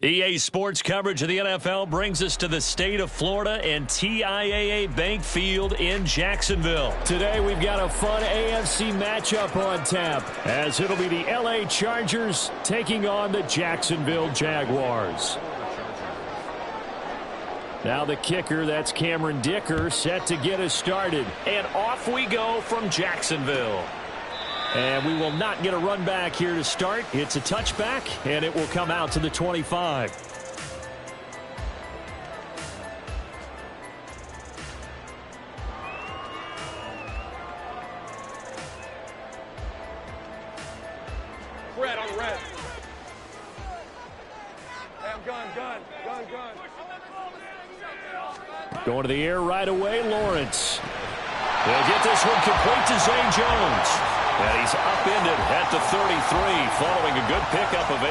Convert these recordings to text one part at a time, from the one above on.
EA Sports coverage of the NFL brings us to the state of Florida and TIAA Bank Field in Jacksonville. Today we've got a fun AFC matchup on tap, as it'll be the LA Chargers taking on the Jacksonville Jaguars. Now the kicker, that's Cameron Dicker, set to get us started. And off we go from Jacksonville. And we will not get a run back here to start. It's a touchback, and it will come out to the 25. Red on red. Hey, I'm gun. Going to the air right away, Lawrence. They'll get this one complete to Zay Jones. And he's upended at the 33, following a good pickup of 8.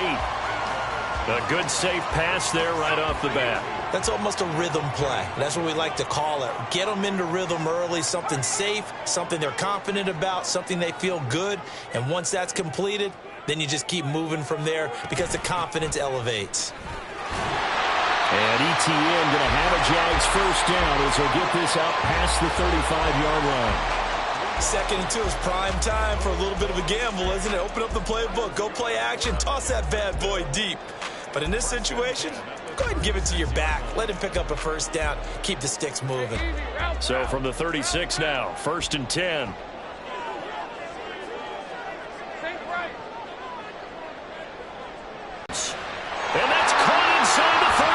A good, safe pass there right off the bat. That's almost a rhythm play. That's what we like to call it. Get them into rhythm early, something safe, something they're confident about, something they feel good. And once that's completed, then you just keep moving from there because the confidence elevates. And ETN going to have a Jags first down as he'll get this out past the 35-yard line. 2nd and 2 is prime time for a little bit of a gamble, isn't it? Open up the playbook, go play action, toss that bad boy deep. But in this situation, go ahead and give it to your back. Let him pick up a first down. Keep the sticks moving. So from the 36 now, 1st and 10. And that's caught inside the 35.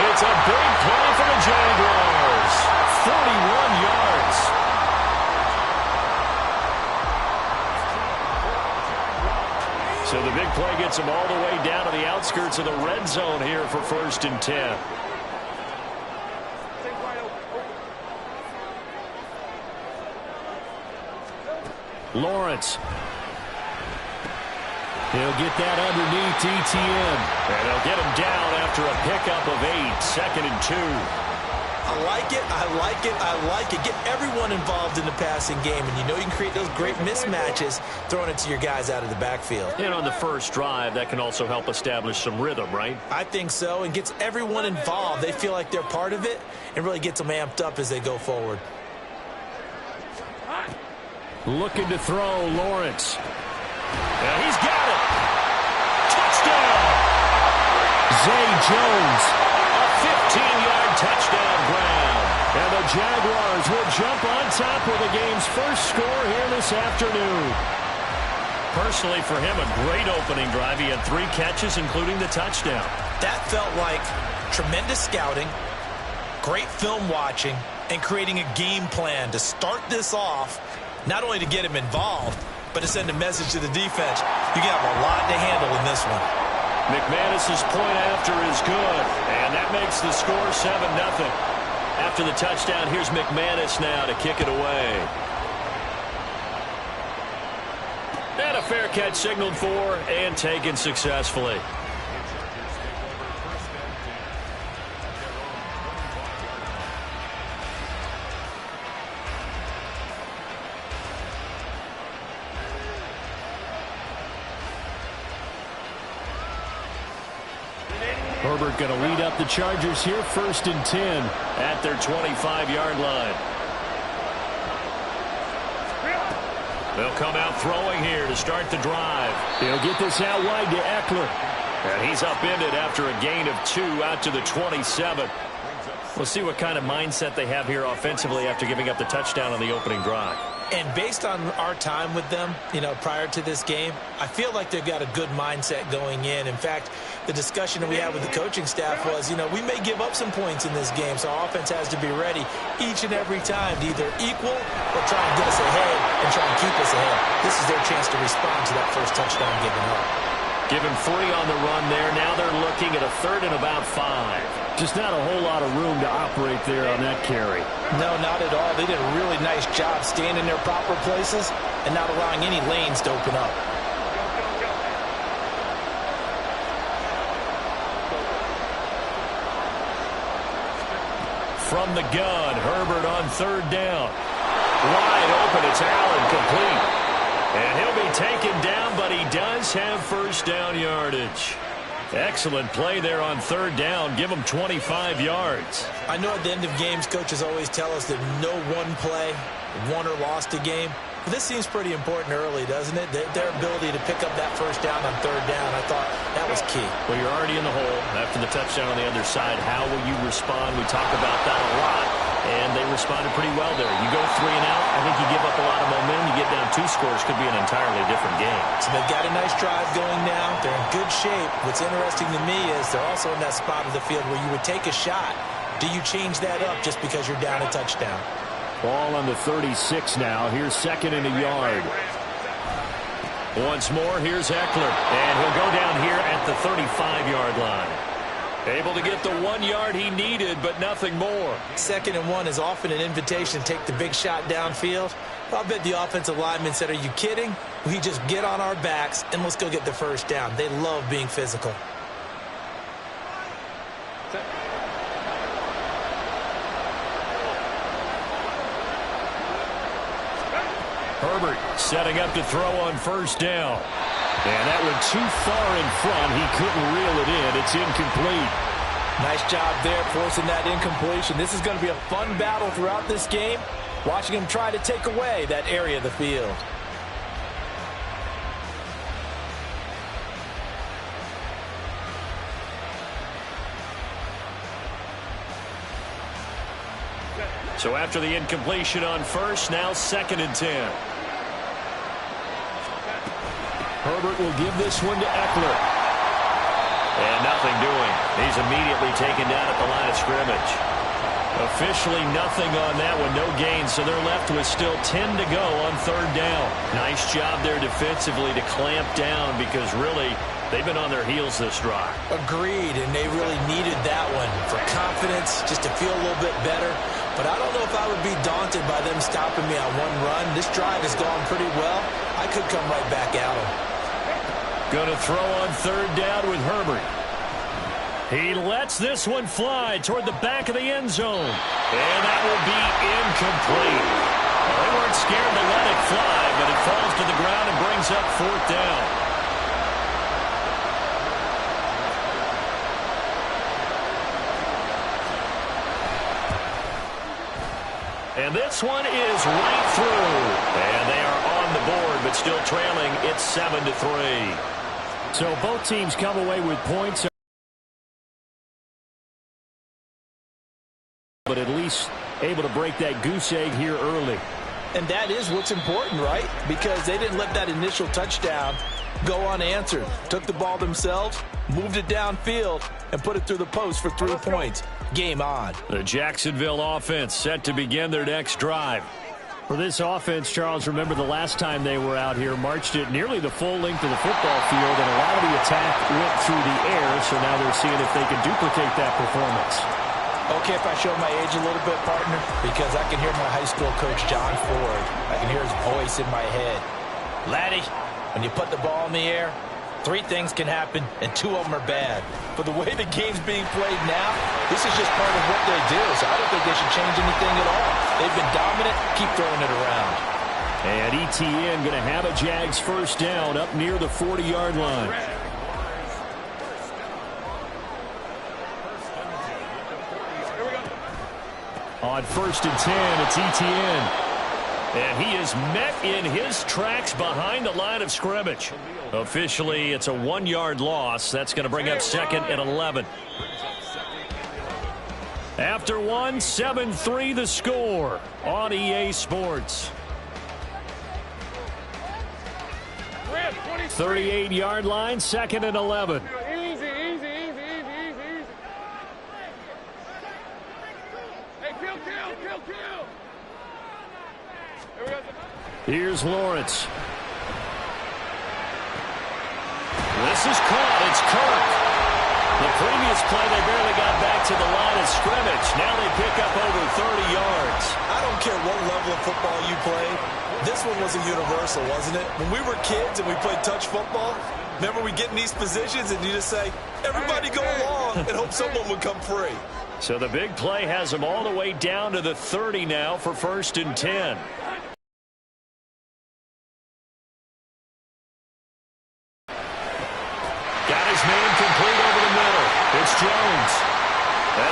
It's a big play for the Jaguars. 41 yards. So the big play gets them all the way down to the outskirts of the red zone here for 1st and 10. Lawrence. He'll get that underneath ETN. And he'll get him down after a pickup of 8. 2nd and 2. I like it. Get everyone involved in the passing game, and you know you can create those great mismatches throwing it to your guys out of the backfield. And on the first drive, that can also help establish some rhythm, right? I think so, and gets everyone involved. They feel like they're part of it and really gets them amped up as they go forward. Looking to throw, Lawrence. And he's got it. Touchdown. Zay Jones. A 15-yard touchdown ground. And the Jaguars will jump on top with the game's first score here this afternoon. Personally, for him, a great opening drive. He had 3 catches, including the touchdown. That felt like tremendous scouting, great film watching, and creating a game plan to start this off, not only to get him involved, but to send a message to the defense. You got a lot to handle in this one. McManus's point after is good, and that makes the score 7-0. After the touchdown, here's McManus now to kick it away. And a fair catch signaled for and taken successfully. Herbert going to lead up the Chargers here, 1st and 10 at their 25-yard line. They'll come out throwing here to start the drive. He'll get this out wide to Eckler. And he's upended after a gain of 2 out to the 27. We'll see what kind of mindset they have here offensively after giving up the touchdown on the opening drive. And based on our time with them, prior to this game, I feel like they've got a good mindset going in. In fact, the discussion that we had with the coaching staff was, we may give up some points in this game, so our offense has to be ready each and every time to either equal or try and get us ahead and try and keep us ahead. This is their chance to respond to that first touchdown given up. Given 3 on the run there. Now they're looking at a 3rd and about 5. Just not a whole lot of room to operate there on that carry. No, not at all. They did a really nice job staying in their proper places and not allowing any lanes to open up. From the gun, Herbert on 3rd down. Wide open, it's Allen, complete. And he'll be taken down, but he does have first down yardage. Excellent play there on third down. Give them 25 yards. I know at the end of games, coaches always tell us that no one play won or lost a game. But this seems pretty important early, doesn't it? Their ability to pick up that first down on third down, I thought that was key. Well, you're already in the hole after the touchdown on the other side. How will you respond? We talk about that a lot, and they responded pretty well there. You go 3 and out, I think you give up a lot of momentum. You get down 2 scores, could be an entirely different game. So they've got a nice drive going now. They're in good shape. What's interesting to me is they're also in that spot of the field where you would take a shot. Do you change that up just because you're down a touchdown? Ball on the 36 now. Here's second and a yard. Once more, here's Eckler. And he'll go down here at the 35-yard line. Able to get the 1 yard he needed, but nothing more. 2nd and 1 is often an invitation to take the big shot downfield. I'll bet the offensive lineman said, are you kidding? We just get on our backs and let's go get the first down. They love being physical. Herbert setting up to throw on first down. And that went too far in front. He couldn't reel it in. It's incomplete. Nice job there forcing that incompletion. This is going to be a fun battle throughout this game. Watching him try to take away that area of the field. So after the incompletion on first, now 2nd and 10. Herbert will give this one to Eckler. And nothing doing. He's immediately taken down at the line of scrimmage. Officially nothing on that one, no gain, so they're left with still 10 to go on third down. Nice job there defensively to clamp down because really they've been on their heels this drive. Agreed, and they really needed that one for confidence, just to feel a little bit better. But I don't know if I would be daunted by them stopping me on one run. This drive has gone pretty well. I could come right back at them. Going to throw on third down with Herbert. He lets this one fly toward the back of the end zone. And that will be incomplete. Well, they weren't scared to let it fly, but it falls to the ground and brings up 4th down. And this one is right through. And they are on the board, but still trailing. It's 7-3. So both teams come away with points. But at least able to break that goose egg here early. And that is what's important, right? Because they didn't let that initial touchdown go unanswered. Took the ball themselves, moved it downfield, and put it through the post for 3 points. Game on. The Jacksonville offense set to begin their next drive. For this offense, Charles, remember the last time they were out here, marched it nearly the full length of the football field, and a lot of the attack went through the air, so now they're seeing if they can duplicate that performance. Okay, if I show my age a little bit, partner, because I can hear my high school coach, John Ford. I can hear his voice in my head. Laddie, when you put the ball in the air, 3 things can happen, and 2 of them are bad. But the way the game's being played now, this is just part of what they do, so I don't think they should change anything at all. They've been dominant. Keep throwing it around. And ETN going to have a Jags first down up near the 40-yard line. On 1st and 10, it's ETN. And he is met in his tracks behind the line of scrimmage. Officially, it's a 1-yard loss. That's going to bring up 2nd and 11. After 1, 7-3 the score on EA Sports. 38-yard line, 2nd and 11. Easy. Hey, kill. Here's Lawrence. This is caught. It's Kirk. The previous play, they barely got back to the line of scrimmage. Now they pick up over 30 yards. I don't care what level of football you play. This one was a universal, wasn't it? When we were kids and we played touch football, remember we get in these positions and you just say, everybody go along, and hope someone would come free. So the big play has them all the way down to the 30 now for 1st and 10. Got his man complete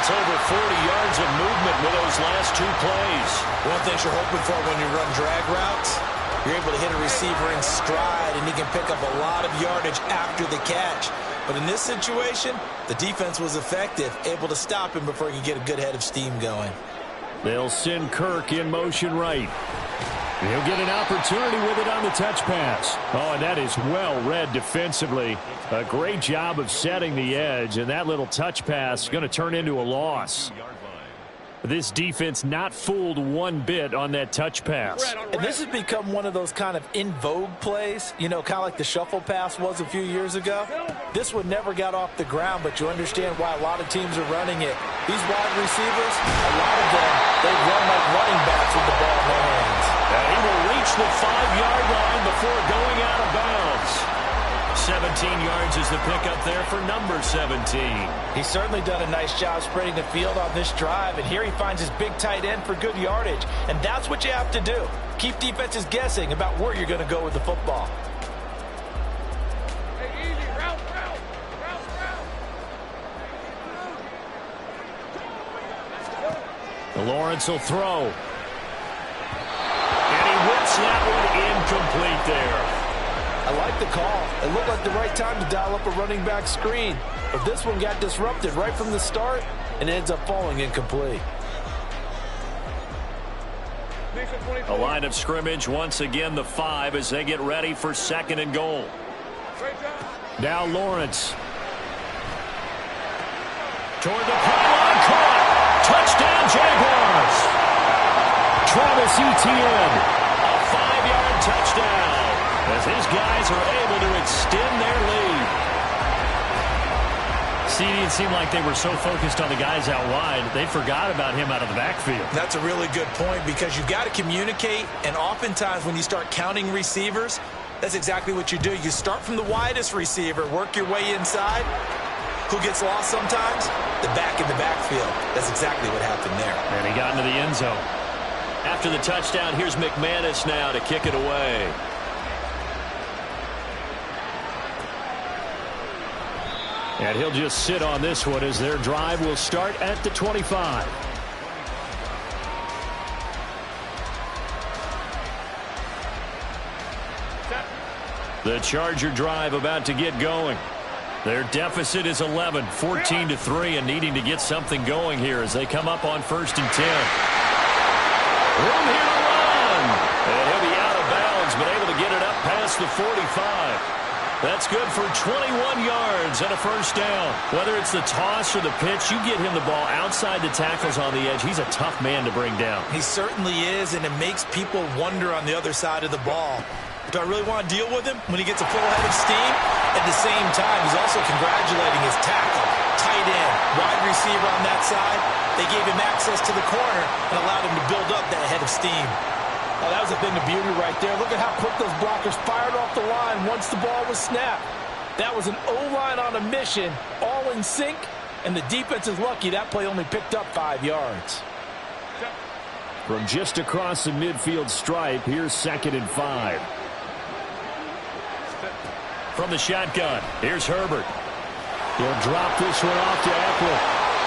That's over 40 yards of movement with those last 2 plays. One thing you're hoping for when you run drag routes, you're able to hit a receiver in stride, and he can pick up a lot of yardage after the catch. But in this situation, the defense was effective, able to stop him before he could get a good head of steam going. They'll send Kirk in motion right. He'll get an opportunity with it on the touch pass. Oh, and that is well read defensively. A great job of setting the edge, and that little touch pass is going to turn into a loss. This defense not fooled one bit on that touch pass. And this has become one of those kind of in vogue plays, you know, kind of like the shuffle pass was a few years ago. This one never got off the ground, but you understand why a lot of teams are running it. These wide receivers, a lot of them, they run like running backs with the ball in their hands. And he will reach the 5-yard line before going out of bounds. 17 yards is the pickup there for number 17. He's certainly done a nice job spreading the field on this drive, and here he finds his big tight end for good yardage. And that's what you have to do. Keep defenses guessing about where you're going to go with the football. Hey, easy. Route. Lawrence will throw. And he whips that one incomplete there. I like the call. It looked like the right time to dial up a running back screen. But this one got disrupted right from the start and ends up falling incomplete. A line of scrimmage, once again the 5 as they get ready for 2nd and goal. Now Lawrence. Toward the pylon, caught. Touchdown Jaguars. Travis Etienne. A 5-yard touchdown. As his guys are able to extend their lead. See, it seemed like they were so focused on the guys out wide, they forgot about him out of the backfield. That's a really good point because you've got to communicate, and oftentimes when you start counting receivers, that's exactly what you do. You start from the widest receiver, work your way inside. Who gets lost sometimes? The back in the backfield. That's exactly what happened there. And he got into the end zone. After the touchdown, here's McManus now to kick it away. And he'll just sit on this one as their drive will start at the 25. The Charger drive about to get going. Their deficit is 11, 14-3, and needing to get something going here as they come up on 1st and 10. Room here to run. And he'll be out of bounds, but able to get it up past the 45. That's good for 21 yards and a 1st down. Whether it's the toss or the pitch, you get him the ball outside the tackles on the edge. He's a tough man to bring down. He certainly is, and it makes people wonder on the other side of the ball. Do I really want to deal with him when he gets a full head of steam? At the same time, he's also congratulating his tackle, tight end, wide receiver on that side. They gave him access to the corner and allowed him to build up that head of steam. Oh, that was a thing of beauty right there. Look at how quick those blockers fired off the line once the ball was snapped. That was an O-line on a mission, all in sync, and the defense is lucky that play only picked up 5 yards. From just across the midfield stripe, here's 2nd and 5. From the shotgun, here's Herbert. He'll drop this one off to Eckler.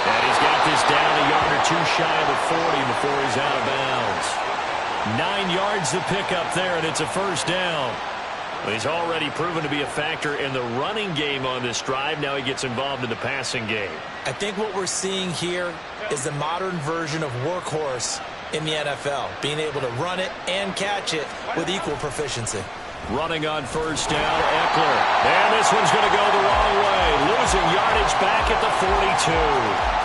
And he's got this down a yard or 2 shy of the 40 before he's out of bounds. 9 yards to pick up there, and it's a 1st down. Well, he's already proven to be a factor in the running game on this drive. Now he gets involved in the passing game. I think what we're seeing here is the modern version of workhorse in the NFL, being able to run it and catch it with equal proficiency. Running on 1st down, Eckler. And this one's going to go the wrong way. Losing yardage back at the 42.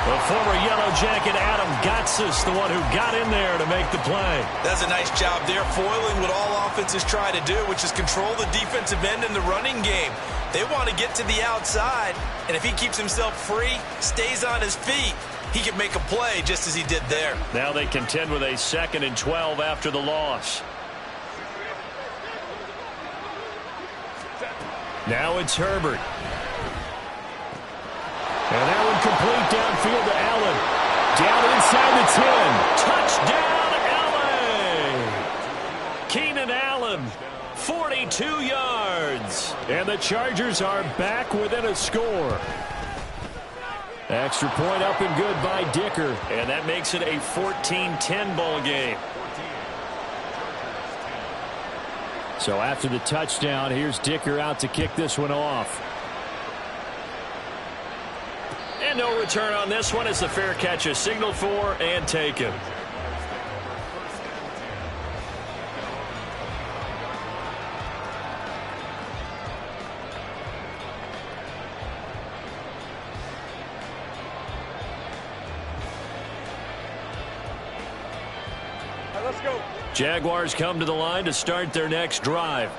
The former Yellow Jacket, Adam Gotsis, the one who got in there to make the play. That's a nice job there, foiling what all offenses try to do, which is control the defensive end in the running game. They want to get to the outside, and if he keeps himself free, stays on his feet, he can make a play just as he did there. Now they contend with a 2nd and 12 after the loss. Now it's Herbert. And that one complete downfield to Allen. Down inside the 10. Touchdown, Allen! Keenan Allen, 42 yards. And the Chargers are back within a score. Extra point up and good by Dicker. And that makes it a 14-10 ball game. So after the touchdown, here's Dicker out to kick this one off. And no return on this one as the fair catch is signaled for and taken. Let's go. Jaguars come to the line to start their next drive.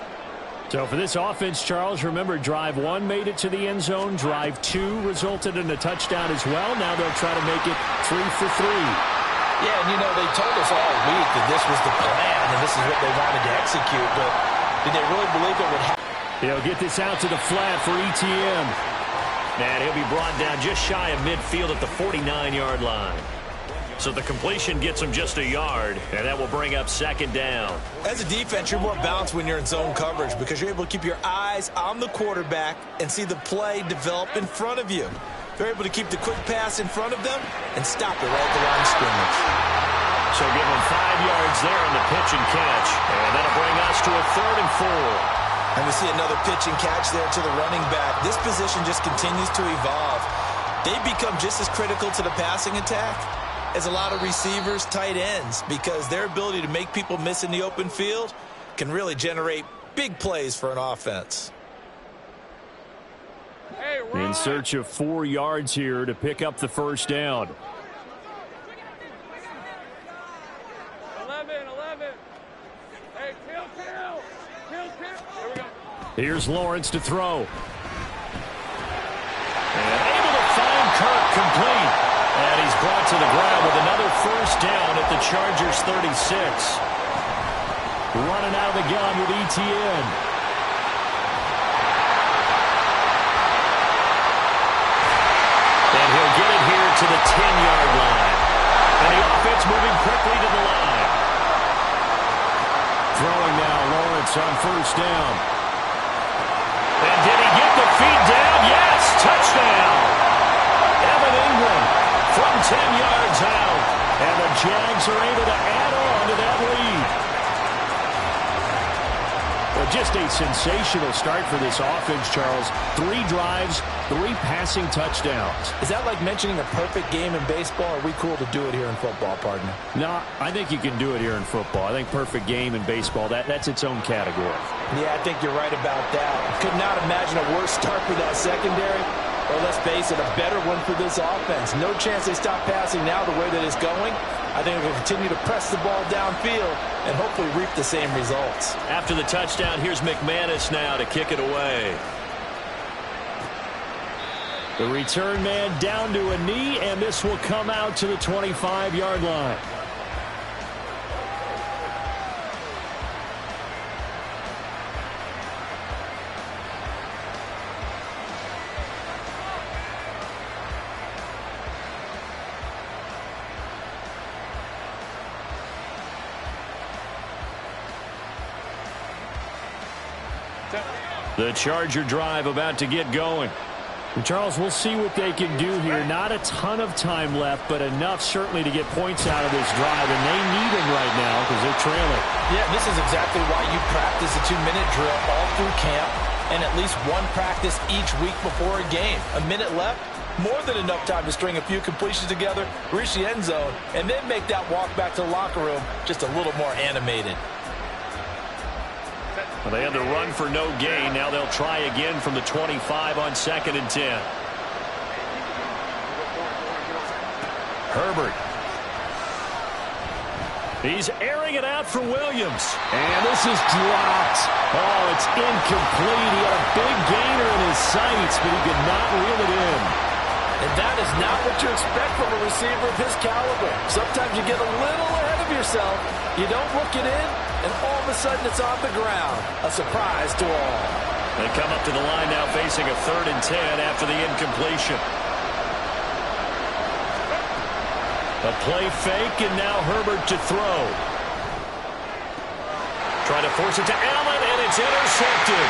So for this offense, Charles, remember drive 1 made it to the end zone. Drive 2 resulted in a touchdown as well. Now they'll try to make it 3 for 3. Yeah, and they told us all week that this was the plan and this is what they wanted to execute, but did they really believe it would happen? He'll get this out to the flat for ETN. And he'll be brought down just shy of midfield at the 49-yard line. So the completion gets him just a yard, and that will bring up second down. As a defense, you're more balanced when you're in zone coverage because you're able to keep your eyes on the quarterback and see the play develop in front of you. They're able to keep the quick pass in front of them and stop it right at the line of scrimmage. So give him 5 yards there on the pitch and catch, and that'll bring us to a 3rd and 4. And we see another pitch and catch there to the running back. This position just continues to evolve. They become just as critical to the passing attack as a lot of receivers, tight ends, because their ability to make people miss in the open field can really generate big plays for an offense. Hey, In search of 4 yards here to pick up the first down. 11. Hey, kill. Here we go. Here's Lawrence to throw. And able to find Kirk complete. And he's brought to the ground with another first down at the Chargers 36. Running out of the gun with ETN. And he'll get it here to the 10-yard line. And the offense moving quickly to the line. Throwing now, Lawrence on first down. And did he get the feet down? Yes, touchdown. Evan Ingram from 10 yards out. And the Jags are able to add on to that lead. Well, just a sensational start for this offense, Charles. 3 drives, 3 passing touchdowns. Is that like mentioning a perfect game in baseball? Or are we cool to do it here in football, partner? No, I think you can do it here in football. I think perfect game in baseball, that's its own category. Yeah, I think you're right about that. Could not imagine a worse start for that secondary. Or let's face it, a better one for this offense. No chance they stop passing now the way that it's going. I think they'll continue to press the ball downfield and hopefully reap the same results. After the touchdown, here's McManus now to kick it away. The return man down to a knee, and this will come out to the 25-yard line. The Charger drive about to get going. And Charles, we'll see what they can do here. Not a ton of time left, but enough certainly to get points out of this drive, and they need them right now because they're trailing. Yeah, this is exactly why you practice a 2-minute drill all through camp and at least one practice each week before a game. A minute left, more than enough time to string a few completions together, reach the end zone, and then make that walk back to the locker room just a little more animated. Well, they had the run for no gain. Now they'll try again from the 25 on 2nd and 10. Herbert. He's airing it out for Williams. And this is dropped. Oh, it's incomplete. He had a big gainer in his sights, but he could not reel it in. And that is not what you expect from a receiver of his caliber. Sometimes you get a little ahead of yourself. You don't look it in, and all of a sudden it's on the ground. A surprise to all. They come up to the line now facing a 3rd and 10 after the incompletion. A play fake, and now Herbert to throw. Trying to force it to Allen, and it's intercepted.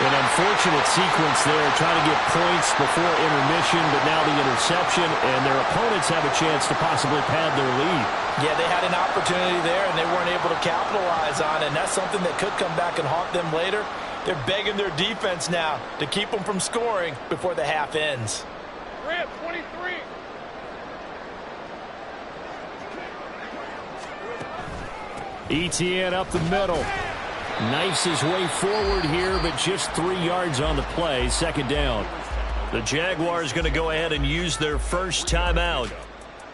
An unfortunate sequence there, trying to get points before intermission, but now the interception, and their opponents have a chance to possibly pad their lead. Yeah, they had an opportunity there, and they weren't able to capitalize on it, and that's something that could come back and haunt them later. They're begging their defense now to keep them from scoring before the half ends. Rip, 23. ETN up the middle. Knifes his way forward here, but just 3 yards on the play. Second down. The Jaguars going to go ahead and use their first timeout,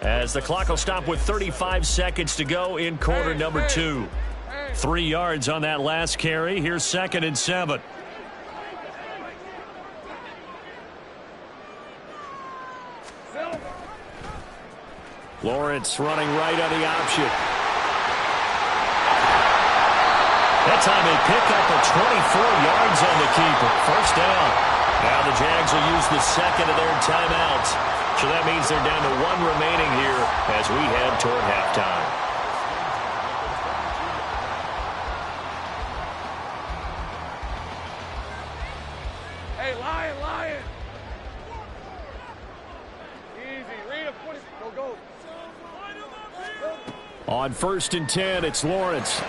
as the clock will stop with 35 seconds to go in quarter number 2. 3 yards on that last carry. Here's 2nd and 7. Lawrence running right on the option. That time they pick up a 24 yards on the keeper. First down. Now the Jags will use the second of their timeouts. So that means they're down to 1 remaining here as we head toward halftime. Hey, Lion. Easy. Read a 20. Go. On 1st and 10, it's Lawrence.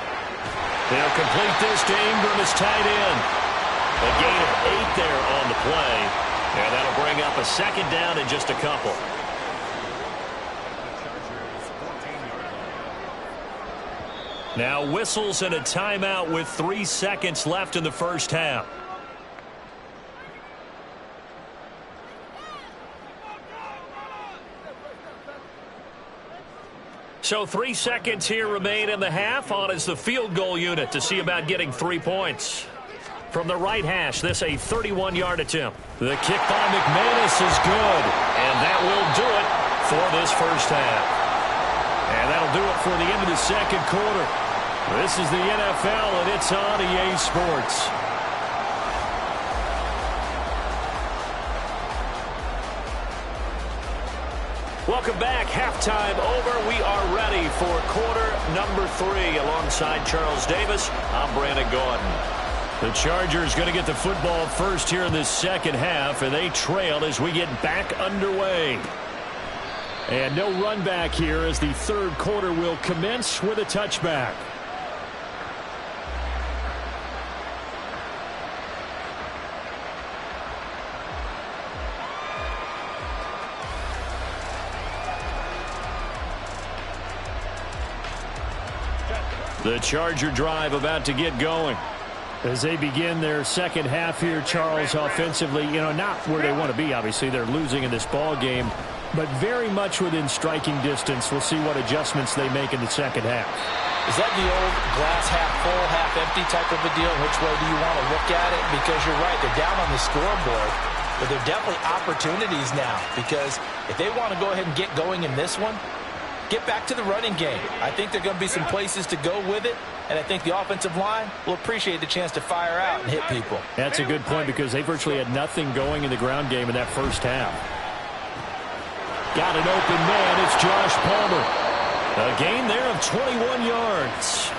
They'll complete this to Ingram as tight end. A gain of 8 there on the play. And that'll bring up a 2nd down in just a couple. Now whistles and a timeout with 3 seconds left in the first half. So 3 seconds here remain in the half. On is the field goal unit to see about getting 3 points. From the right hash, this a 31-yard attempt. The kick by McManus is good, and that will do it for this first half. And that'll do it for the end of the second quarter. This is the NFL, and it's on EA Sports. Welcome back. Halftime over. We are ready for quarter number 3. Alongside Charles Davis, I'm Brandon Gordon. The Chargers going to get the football first here in this second half, and they trail as we get back underway. And no run back here as the third quarter will commence with a touchback. The Charger drive about to get going. As they begin their second half here, Charles, offensively, not where they want to be. Obviously, they're losing in this ball game, but very much within striking distance. We'll see what adjustments they make in the second half. Is that the old glass half full, half empty type of a deal? Which way do you want to look at it? Because you're right, they're down on the scoreboard, but they're definitely opportunities now, because if they want to go ahead and get going in this one, get back to the running game. I think there are going to be some places to go with it, and I think the offensive line will appreciate the chance to fire out and hit people. That's a good point, because they virtually had nothing going in the ground game in that first half. Got an open man. It's Josh Palmer. A gain there of 21 yards.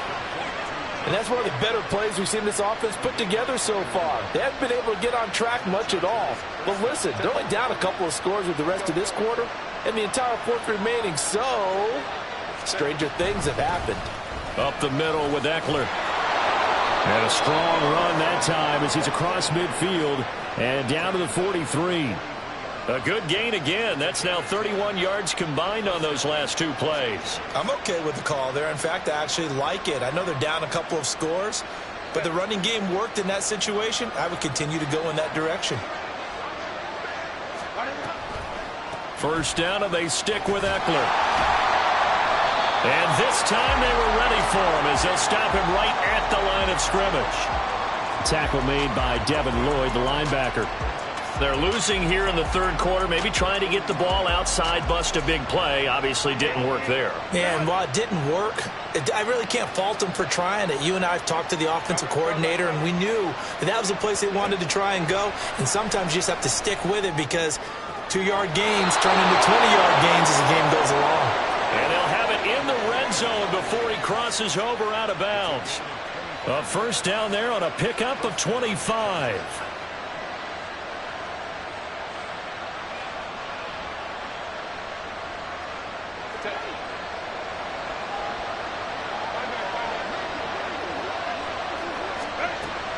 And that's one of the better plays we've seen this offense put together so far. They haven't been able to get on track much at all. But listen, they're only down a couple of scores with the rest of this quarter, and the entire fourth remaining, so stranger things have happened. Up the middle with Eckler. And a strong run that time as he's across midfield and down to the 43. A good gain again. That's now 31 yards combined on those last 2 plays. I'm okay with the call there. In fact, I actually like it. I know they're down a couple of scores, but the running game worked in that situation. I would continue to go in that direction. First down, and they stick with Eckler. And this time they were ready for him as they'll stop him right at the line of scrimmage. Tackle made by Devin Lloyd, the linebacker. They're losing here in the third quarter, maybe trying to get the ball outside, bust a big play. Obviously didn't work there. Yeah, and while it didn't work, I really can't fault them for trying it. You and I have talked to the offensive coordinator, and we knew that was a place they wanted to try and go. And sometimes you just have to stick with it, because 2-yard gains turn into 20-yard gains as the game goes along. And they'll have it in the red zone before he crosses over out of bounds. A first down there on a pickup of 25.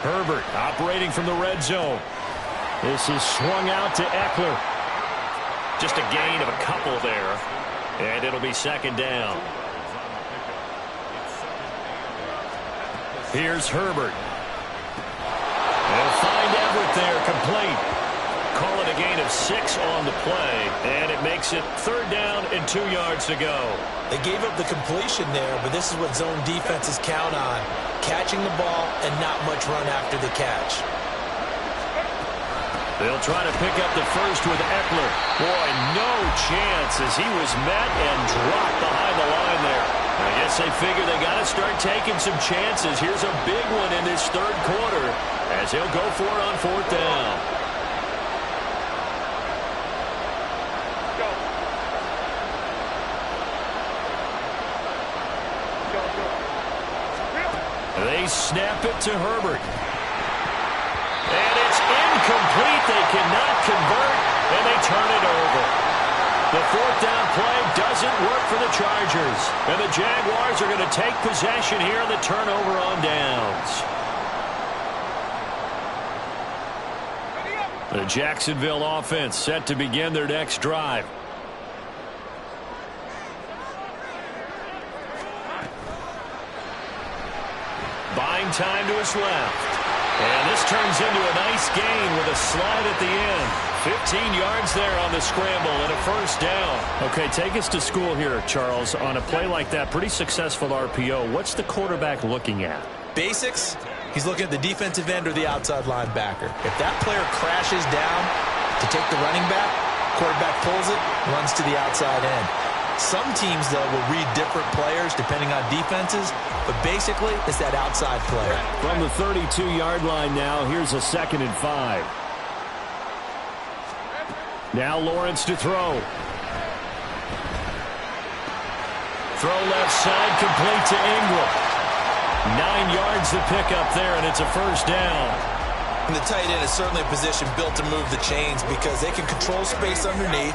Herbert operating from the red zone. This is swung out to Eckler. Just a gain of a couple there. And it'll be second down. Here's Herbert. They'll find Everett there, complete. Call it a gain of 6 on the play, and it makes it third down and 2 yards to go. They gave up the completion there, but this is what zone defenses count on. Catching the ball and not much run after the catch. They'll try to pick up the first with Eckler. Boy, no chance as he was met and dropped behind the line there. I guess they figure they got to start taking some chances. Here's a big one in this third quarter as he'll go for it on fourth down. They snap it to Herbert. And it's incomplete. They cannot convert, and they turn it over. The fourth down play doesn't work for the Chargers. And the Jaguars are going to take possession here on the turnover on downs. The Jacksonville offense set to begin their next drive. Buying time to his left. And this turns into a nice gain with a slide at the end. 15 yards there on the scramble and a first down. Okay, take us to school here, Charles. On a play like that, pretty successful RPO. What's the quarterback looking at? Basics. He's looking at the defensive end or the outside linebacker. If that player crashes down to take the running back, quarterback pulls it, runs to the outside end. Some teams, though, will read different players depending on defenses, but basically it's that outside player. From the 32-yard line now, here's a 2nd and 5. Now Lawrence to throw. Throw left side, complete to Ingram. 9 yards to pick up there, and it's a first down. And the tight end is certainly a position built to move the chains because they can control space underneath.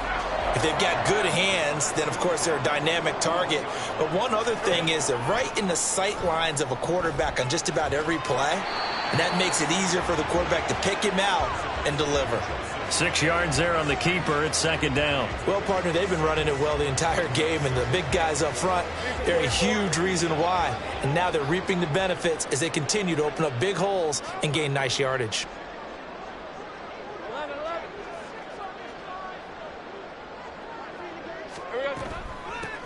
If they've got good hands, then, of course, they're a dynamic target. But one other thing is they're right in the sight lines of a quarterback on just about every play, and that makes it easier for the quarterback to pick him out and deliver. 6 yards there on the keeper. It's second down. Well, partner, they've been running it well the entire game, and the big guys up front, they're a huge reason why. And now they're reaping the benefits as they continue to open up big holes and gain nice yardage.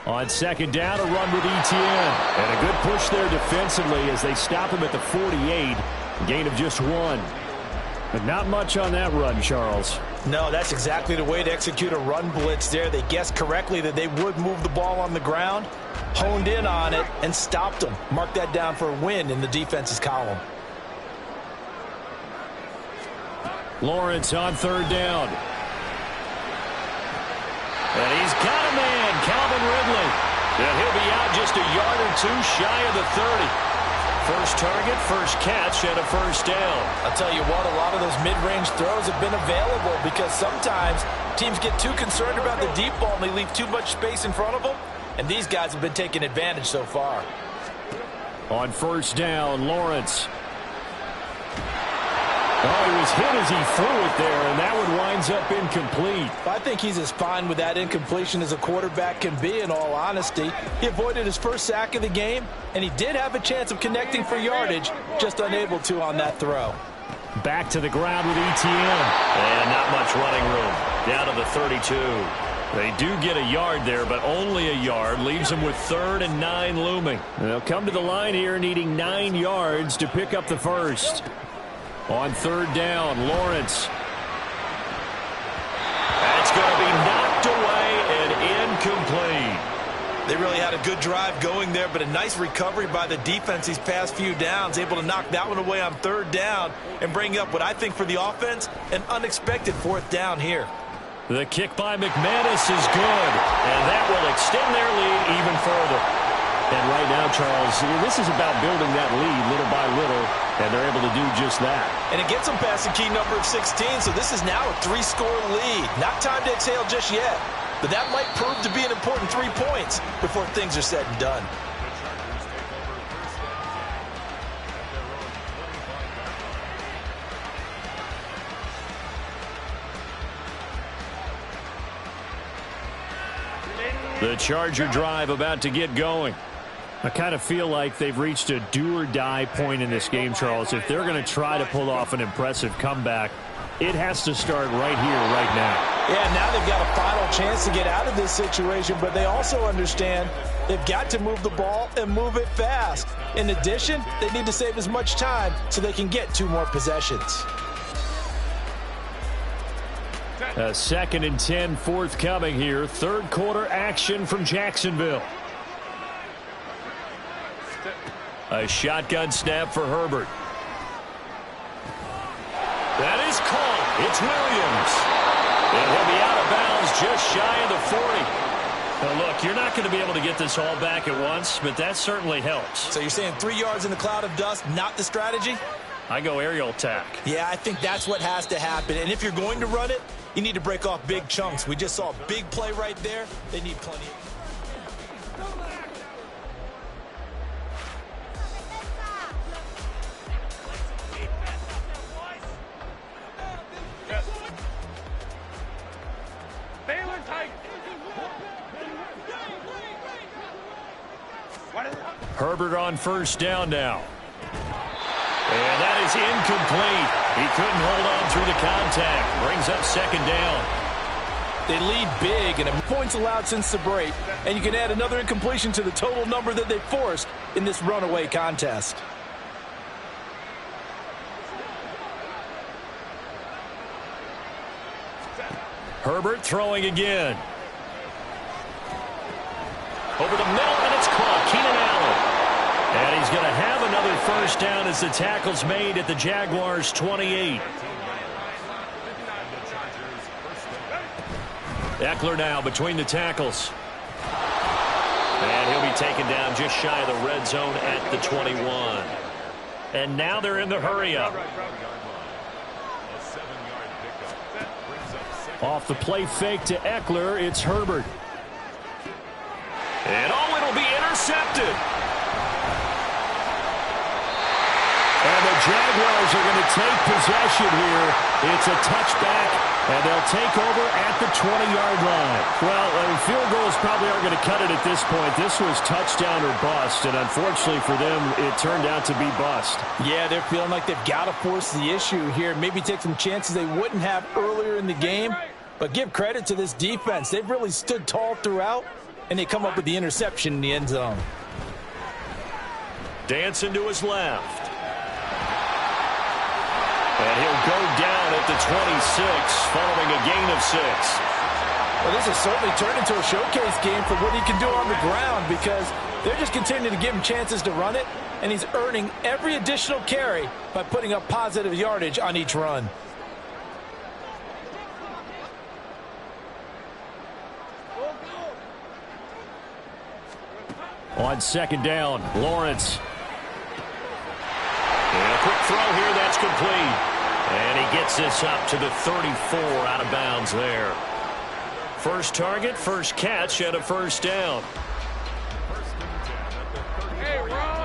On second down, a run with Etienne. And a good push there defensively as they stop him at the 48. Gain of just 1. But not much on that run, Charles. No, that's exactly the way to execute a run blitz there. They guessed correctly that they would move the ball on the ground, honed in on it, and stopped them. Mark that down for a win in the defense's column. Lawrence on third down. And he's got a man, Calvin Ridley. And he'll be out just a yard or two shy of the 30. First target, first catch, and a first down. I'll tell you what, a lot of those mid-range throws have been available because sometimes teams get too concerned about the deep ball and they leave too much space in front of them. And these guys have been taking advantage so far. On first down, Lawrence. Oh, he was hit as he threw it there, and that one winds up incomplete. I think he's as fine with that incompletion as a quarterback can be, in all honesty. He avoided his first sack of the game, and he did have a chance of connecting for yardage, just unable to on that throw. Back to the ground with Etienne. And not much running room. Down to the 32. They do get a yard there, but only a yard. Leaves them with 3rd and 9 looming. They'll come to the line here needing 9 yards to pick up the first. On third down, Lawrence. That's going to be knocked away and incomplete. They really had a good drive going there, but a nice recovery by the defense these past few downs, able to knock that one away on third down and bring up what I think for the offense, an unexpected 4th down here. The kick by McManus is good, and that will extend their lead even further. And right now, Charles, this is about building that lead little by little, and they're able to do just that. And it gets them past the key number of 16, so this is now a 3-score lead. Not time to exhale just yet, but that might prove to be an important 3 points before things are said and done. The Charger drive about to get going. I kind of feel like they've reached a do-or-die point in this game, Charles. If they're going to try to pull off an impressive comeback, it has to start right here, right now. Yeah, now they've got a final chance to get out of this situation, but they also understand they've got to move the ball and move it fast. In addition, they need to save as much time so they can get 2 more possessions. A 2nd and 10 forthcoming here. Third quarter action from Jacksonville. A shotgun snap for Herbert. That is caught. It's Williams. And he'll be out of bounds just shy of the 40. Now look, you're not going to be able to get this all back at once, but that certainly helps. So you're saying 3 yards in the cloud of dust, not the strategy? I go aerial attack. Yeah, I think that's what has to happen. And if you're going to run it, you need to break off big chunks. We just saw a big play right there. They need plenty. Herbert on first down now. And that is incomplete. He couldn't hold on through the contact. Brings up 2nd down. They lead big, and points allowed since the break. And you can add another incompletion to the total number that they forced in this runaway contest. Herbert throwing again. Over the middle, and it's caught. Keenan Allen. And he's going to have another first down as the tackle's made at the Jaguars' 28. Eckler now between the tackles. And he'll be taken down just shy of the red zone at the 21. And now they're in the hurry-up. Off the play fake to Eckler, it's Herbert. And it'll be intercepted. And the Jaguars are going to take possession here. It's a touchback, and they'll take over at the 20-yard line. Well, field goals probably aren't going to cut it at this point. This was touchdown or bust, and unfortunately for them, it turned out to be bust. Yeah, they're feeling like they've got to force the issue here. Maybe take some chances they wouldn't have earlier in the game. But give credit to this defense. They've really stood tall throughout, and they come up with the interception in the end zone. Dancing to his left. And he'll go down at the 26 following a gain of 6. Well, this has certainly turned into a showcase game for what he can do on the ground because they're just continuing to give him chances to run it, and he's earning every additional carry by putting up positive yardage on each run. On 2nd down, Lawrence. And a quick throw here, that's complete. And he gets this up to the 34 out of bounds there. First target, first catch, and a first down. Hey, run!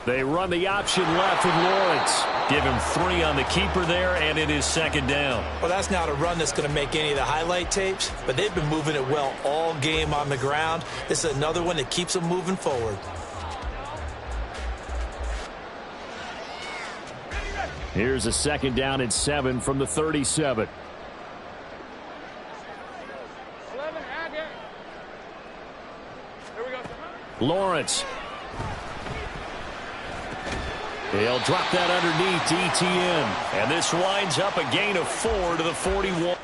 They run the option left with Lawrence. Give him 3 on the keeper there, and it is 2nd down. Well, that's not a run that's going to make any of the highlight tapes, but they've been moving it well all game on the ground. This is another one that keeps them moving forward. Here's a 2nd down and 7 from the 37. 11, Agate. Here we go. Lawrence. They'll drop that underneath to Etienne. And this winds up a gain of 4 to the 41.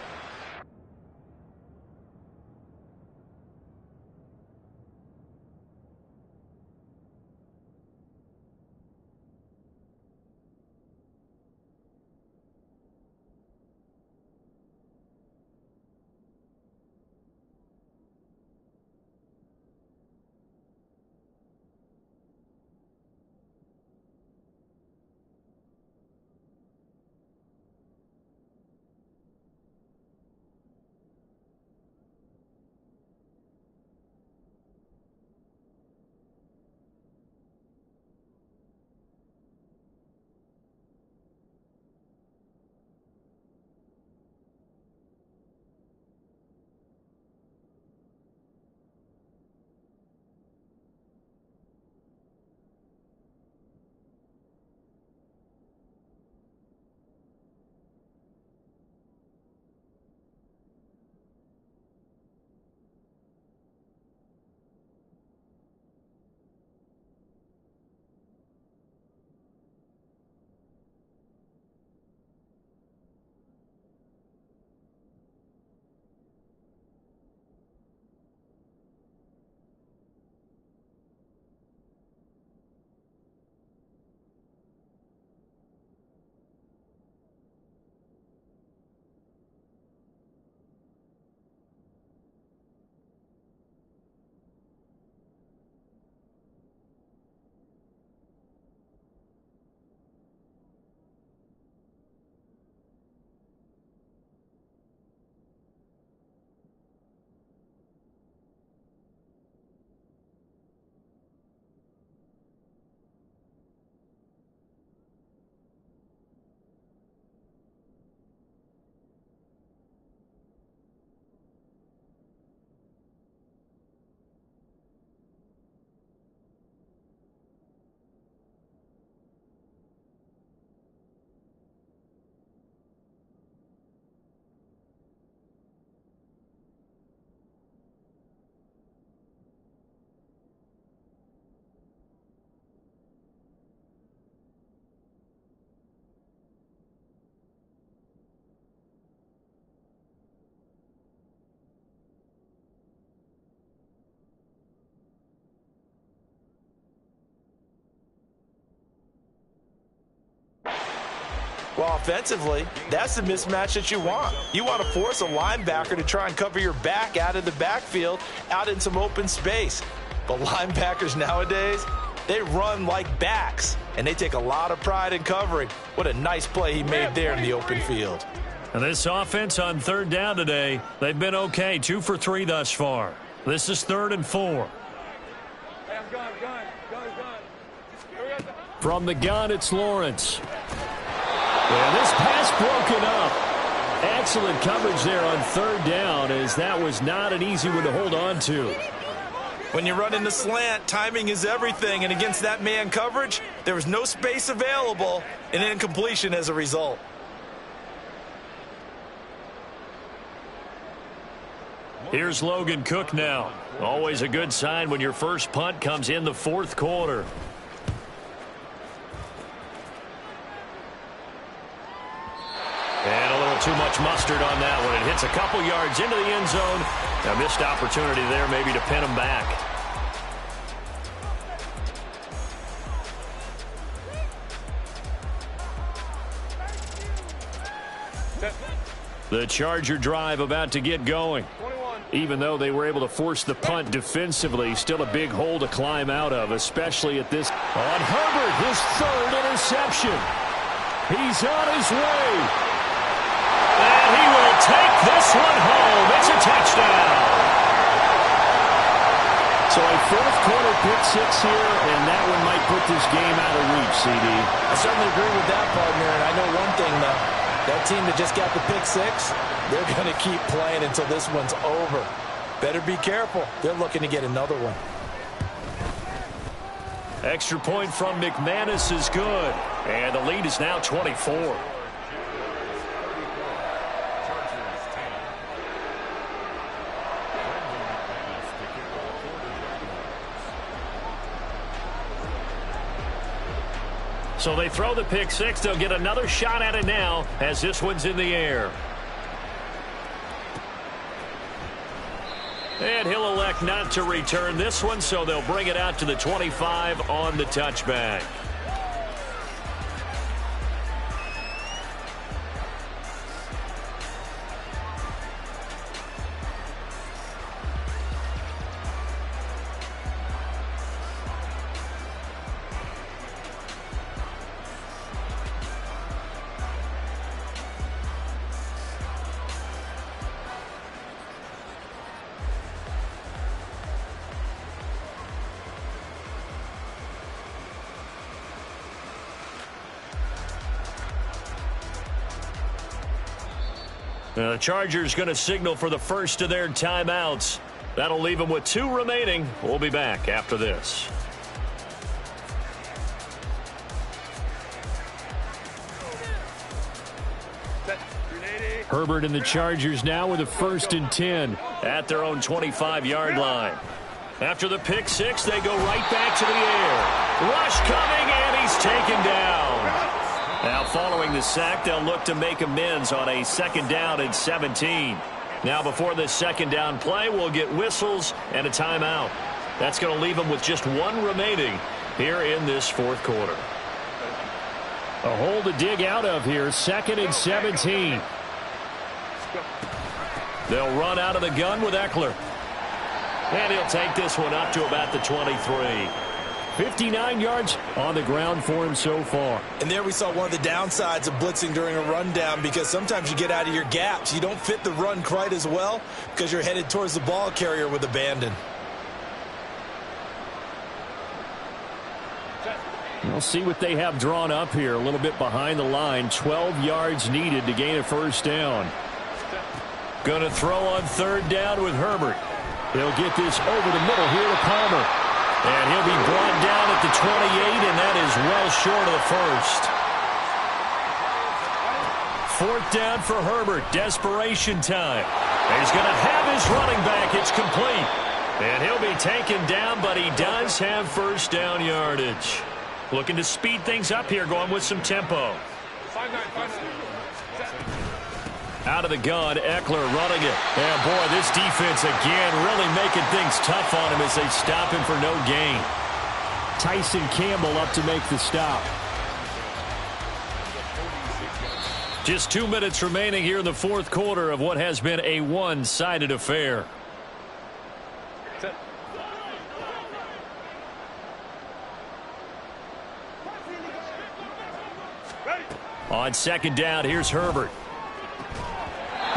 Well, offensively, that's the mismatch that you want. You want to force a linebacker to try and cover your back out of the backfield, out in some open space. But linebackers nowadays, they run like backs, and they take a lot of pride in covering. What a nice play he made there in the open field. And this offense on third down today, they've been okay, 2 for 3 thus far. This is 3rd and 4. Hey, I'm gun. From the gun, it's Lawrence. And this pass broken up. Excellent coverage there on third down, as that was not an easy one to hold on to. When you run in the slant, timing is everything, and against that man coverage, there was no space available, and incompletion as a result. Here's Logan Cook now. Always a good sign when your first punt comes in the 4th quarter. And a little too much mustard on that one. It hits a couple yards into the end zone. A missed opportunity there maybe to pin him back. The Charger drive about to get going. Even though they were able to force the punt defensively, still a big hole to climb out of, especially at this. On Herbert, his 3rd interception. He's on his way. And he will take this one home. It's a touchdown. So a 4th quarter pick 6 here, and that one might put this game out of reach, CD. I certainly agree with that, partner, and I know one thing, though. That team that just got the pick 6, they're going to keep playing until this one's over. Better be careful. They're looking to get another one. Extra point from McManus is good. And the lead is now 24. So they throw the pick 6. They'll get another shot at it now as this one's in the air. And he'll elect not to return this one, so they'll bring it out to the 25 on the touchback. The Chargers going to signal for the first of their timeouts. That'll leave them with 2 remaining. We'll be back after this. Herbert and the Chargers now with a 1st and 10 at their own 25-yard line. After the pick 6, they go right back to the air. Rush coming, and he's taken down. Now following the sack, they'll look to make amends on a 2nd down and 17. Now before this 2nd down play, we'll get whistles and a timeout. That's going to leave them with just 1 remaining here in this 4th quarter. A hole to dig out of here, 2nd and 17. They'll run out of the gun with Eckler. And he'll take this one up to about the 23. 59 yards on the ground for him so far. And there we saw one of the downsides of blitzing during a rundown, because sometimes you get out of your gaps. You don't fit the run quite as well because you're headed towards the ball carrier with abandon. We'll see what they have drawn up here. A little bit behind the line. 12 yards needed to gain a 1st down. Going to throw on 3rd down with Herbert. They'll get this over the middle here to Palmer. And he'll be brought down at the 28, and that is well short of the 1st. 4th down for Herbert. Desperation time. And he's going to have his running back. It's complete. And he'll be taken down, but he does have 1st down yardage. Looking to speed things up here, going with some tempo. 5-9. Out of the gun, Eckler running it. And boy, this defense again really making things tough on him as they stop him for no gain. Tyson Campbell up to make the stop. Just 2 minutes remaining here in the fourth quarter of what has been a one-sided affair. On second down, here's Herbert.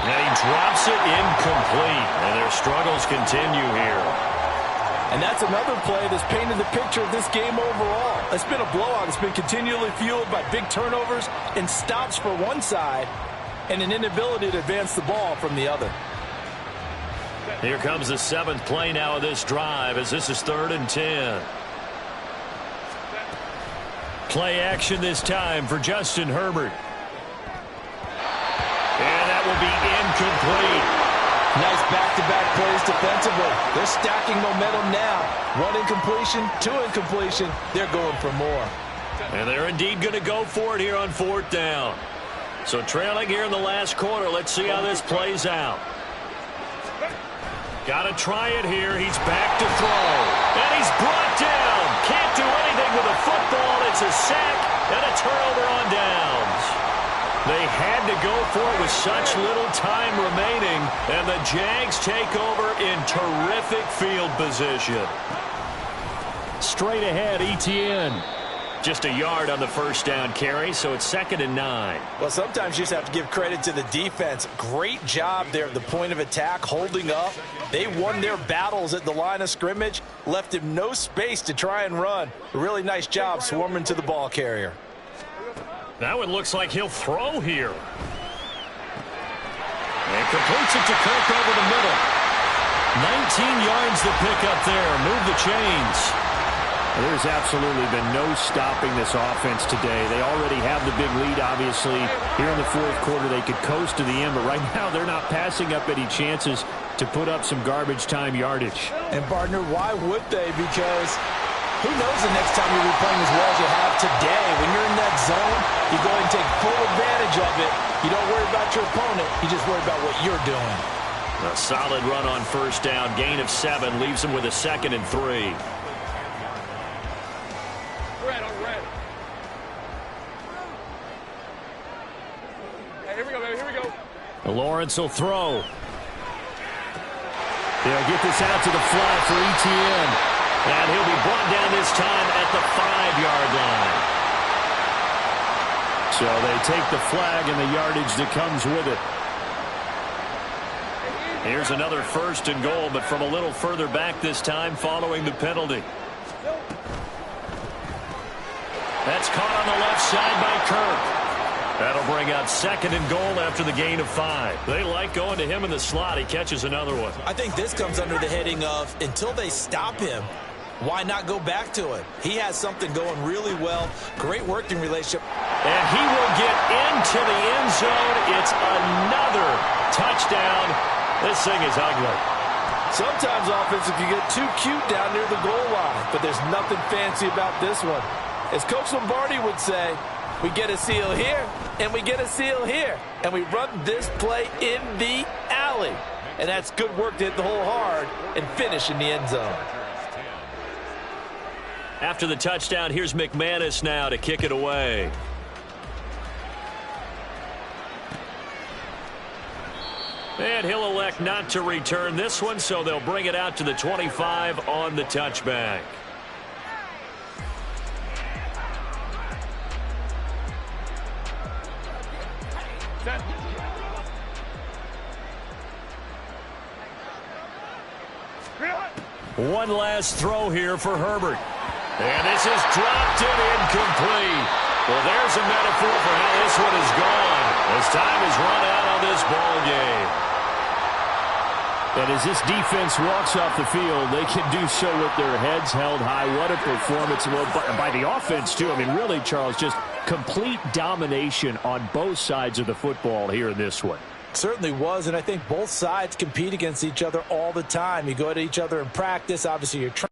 And he drops it incomplete. And their struggles continue here. And that's another play that's painted the picture of this game overall. It's been a blowout. It's been continually fueled by big turnovers and stops for one side and an inability to advance the ball from the other. Here comes the 7th play now of this drive as this is 3rd and 10. Play action this time for Justin Herbert. And that will be incomplete. Nice back-to-back plays defensively. They're stacking momentum now. 1 incompletion, 2 incompletion. They're going for more. And they're indeed going to go for it here on 4th down. So trailing here in the last quarter. Let's see how this plays out. Got to try it here. He's back to throw. And he's brought down. Can't do anything with a football. It's a sack and a turnover on downs. They had to go for it with such little time remaining. And the Jags take over in terrific field position. Straight ahead, ETN. Just a yard on the first down carry, so it's 2nd and 9. Well, sometimes you just have to give credit to the defense. Great job there at the point of attack, holding up. They won their battles at the line of scrimmage, left him no space to try and run. A really nice job swarming to the ball carrier. Now it looks like he'll throw here. And completes it to Kirk over the middle. 19 yards to pick up there. Move the chains. There's absolutely been no stopping this offense today. They already have the big lead, obviously. Here in the fourth quarter, they could coast to the end, but right now they're not passing up any chances to put up some garbage time yardage. And, partner, why would they? Because who knows the next time you'll be playing as well as you have today. When you're in that zone, you go ahead and take full advantage of it. You don't worry about your opponent. You just worry about what you're doing. A solid run on first down. Gain of 7 leaves them with a 2nd and 3. Lawrence will throw. They'll get this out to the flat for ETN. And he'll be brought down this time at the 5-yard line. So they take the flag and the yardage that comes with it. Here's another 1st and goal, but from a little further back this time following the penalty. That's caught on the left side by Kirk. That'll bring out 2nd and goal after the gain of 5. They like going to him in the slot. He catches another one. I think this comes under the heading of until they stop him, why not go back to it? He has something going really well. Great working relationship. And he will get into the end zone. It's another touchdown. This thing is ugly. Sometimes offense, if you get too cute down near the goal line, but there's nothing fancy about this one. As Coach Lombardi would say, we get a seal here, and we get a seal here. And we run this play in the alley. And that's good work to hit the hole hard and finish in the end zone. After the touchdown, here's McManus now to kick it away. And he'll elect not to return this one, so they'll bring it out to the 25 on the touchback. One last throw here for Herbert. And this is dropped and incomplete. Well, there's a metaphor for how this one is gone. As time has run out on this ball game. And as this defense walks off the field, they can do so with their heads held high. What a performance by the offense, too. I mean, really, Charles, just complete domination on both sides of the football here in this one. Certainly was, and I think both sides compete against each other all the time. You go at each other in practice. Obviously, you're trying